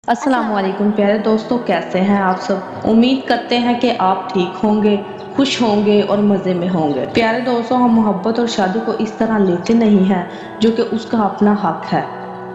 अस्सलाम वालेकुम प्यारे दोस्तों, कैसे हैं आप सब। उम्मीद करते हैं कि आप ठीक होंगे, खुश होंगे और मज़े में होंगे। प्यारे दोस्तों, हम मोहब्बत और शादी को इस तरह लेते नहीं हैं जो कि उसका अपना हक है।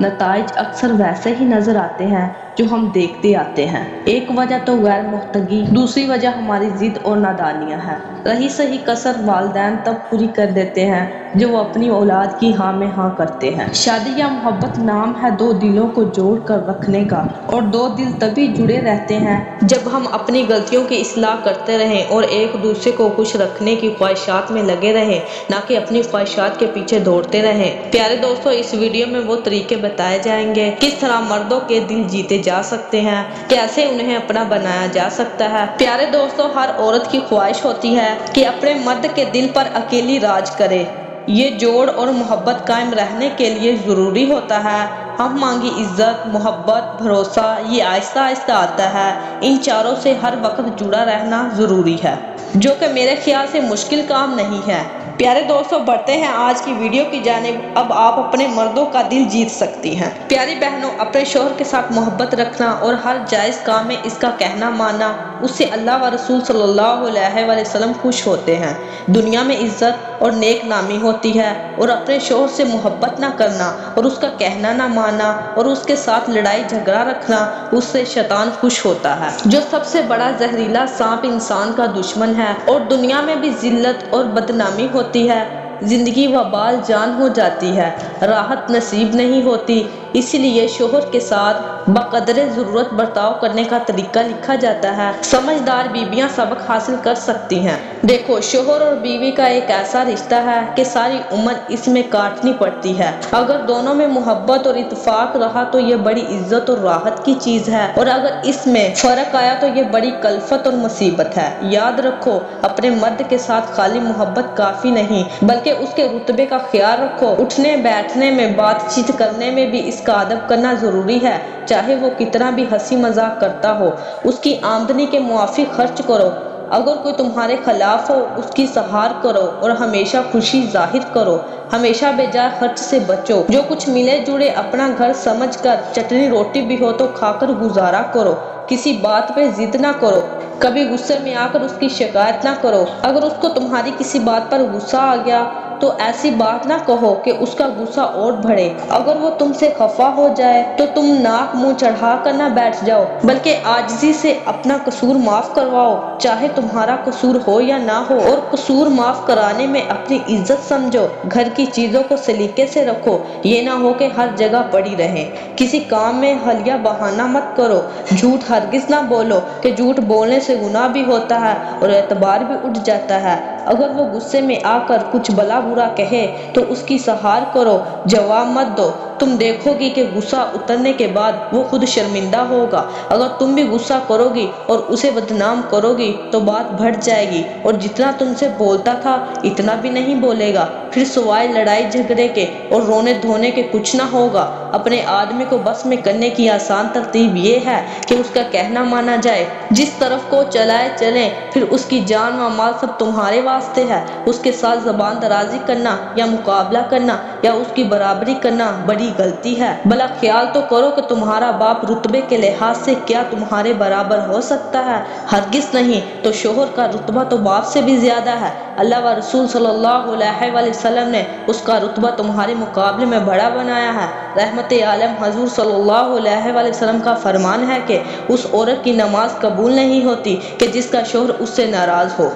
नताइज अक्सर वैसे ही नजर आते हैं जो हम देखते आते हैं। एक वजह तो गैर मुख्तगी, दूसरी वजह हमारी जिद और नादानियां हैं। रही सही कसर वालिदैन तब पूरी कर देते हैं जो वो अपनी औलाद की हाँ में हाँ करते हैं। शादी या मोहब्बत नाम है दो दिलों को जोड़ कर रखने का, और दो दिल तभी जुड़े रहते हैं जब हम अपनी गलतियों की इस्लाह करते रहें और एक दूसरे को खुश रखने की ख्वाहिशात में लगे रहें, ना कि अपनी ख्वाहिशात के पीछे दौड़ते रहें। प्यारे दोस्तों, इस वीडियो में वो तरीके बताए जाएंगे किस तरह मर्दों के दिल जीते जा सकते हैं, कैसे उन्हें अपना बनाया जा सकता है। प्यारे दोस्तों, हर औरत की ख्वाहिश होती है कि अपने मर्द के दिल पर अकेली राज करे। ये जोड़ और मोहब्बत कायम रहने के लिए ज़रूरी होता है। हम मांगी इज्जत, मोहब्बत, भरोसा, ये आहिस्ता आहिस्ता आता है। इन चारों से हर वक्त जुड़ा रहना ज़रूरी है, जो कि मेरे ख्याल से मुश्किल काम नहीं है। प्यारे दोस्तों, बढ़ते हैं आज की वीडियो की जानिब। अब आप अपने मर्दों का दिल जीत सकती हैं। प्यारी बहनों, अपने शोहर के साथ मोहब्बत रखना और हर जायज़ काम में इसका कहना मानना, उससे अल्लाह व रसूल सल्लल्लाहु अलैहि वसल्लम खुश होते हैं। दुनिया में इज्जत और नेक नामी होती है। और अपने शोहर से मोहब्बत ना करना और उसका कहना ना मानना और उसके साथ लड़ाई झगड़ा रखना, उससे शैतान खुश होता है, जो सबसे बड़ा जहरीला सांप इंसान का दुश्मन है। और दुनिया में भी जिल्लत और बदनामी होती है, जिंदगी वबाल जान हो जाती है, राहत नसीब नहीं होती। इसीलिए शोहर के साथ बकदरे ज़रूरत बर्ताव करने का तरीका लिखा जाता है। समझदार बीवियां सबक हासिल कर सकती हैं। देखो, शोहर और बीवी का एक ऐसा रिश्ता है कि सारी उम्र इसमें काटनी पड़ती है। अगर दोनों में मोहब्बत और इत्तेफाक रहा तो ये बड़ी इज्जत और राहत की चीज़ है, और अगर इसमें फ़र्क आया तो ये बड़ी कल्फत और मुसीबत है। याद रखो, अपने मर्द के साथ खाली मोहब्बत काफ़ी नहीं, बल्कि उसके रुतबे का ख्याल रखो। उठने बैठने में, बातचीत करने में भी इसका अदब करना ज़रूरी है। चाहे वो कितना भी हंसी मजाक करता हो, उसकी आमदनी के मुआफिक खर्च करो। अगर कोई तुम्हारे खिलाफ हो, उसकी सहार करो और हमेशा खुशी जाहिर करो। हमेशा बेजा खर्च से बचो। जो कुछ मिले जुड़े अपना घर समझकर, चटनी रोटी भी हो तो खाकर गुजारा करो। किसी बात पे जिद ना करो, कभी गुस्से में आकर उसकी शिकायत ना करो। अगर उसको तुम्हारी किसी बात पर गुस्सा आ गया तो ऐसी बात ना कहो कि उसका गुस्सा और बढ़े। अगर वो तुमसे खफा हो जाए तो तुम नाक मुंह चढ़ा कर ना बैठ जाओ, बल्कि आजिज़ी से अपना कसूर माफ करवाओ, चाहे तुम्हारा कसूर हो या ना हो। और कसूर माफ कराने में अपनी इज्जत समझो। घर की चीजों को सलीके से रखो, ये ना हो कि हर जगह पड़ी रहे। किसी काम में हलिया बहाना मत करो। झूठ हरगिज ना बोलो कि झूठ बोलने से गुनाह भी होता है और एतबार भी उठ जाता है। अगर वो गुस्से में आकर कुछ भला बुरा कहे तो उसकी सहार करो, जवाब मत दो। तुम देखोगी कि गुस्सा उतरने के बाद वो खुद शर्मिंदा होगा। अगर तुम भी गुस्सा करोगी और उसे बदनाम करोगी तो बात बढ़ जाएगी, और जितना तुमसे बोलता था इतना भी नहीं बोलेगा। फिर सिवाय लड़ाई झगड़े के और रोने धोने के कुछ ना होगा। अपने आदमी को बस में करने की आसान तरतीब ये है कि उसका कहना माना जाए। जिस तरफ को चलाए चलें, फिर उसकी जान व माल सब तुम्हारे वास्ते है। उसके साथ ज़बान दराजी करना या मुकाबला करना या उसकी बराबरी करना बड़ी गलती है। भला ख्याल तो करो कि तुम्हारा बाप रुतबे के लिहाज से क्या तुम्हारे बराबर हो सकता है? हरगिज नहीं। तो शोहर का रुतबा तो बाप से भी ज्यादा है। अल्लाह व रसूल सल्लल्लाहु अलैहि वसल्लम ने उसका रुतबा तुम्हारे मुकाबले में बड़ा बनाया है। रहमत आलम हजूर सल्लल्लाहु अलैहि वसल्लम का फरमान है कि उस औरत की नमाज कबूल नहीं होती कि जिसका शोहर उससे नाराज हो।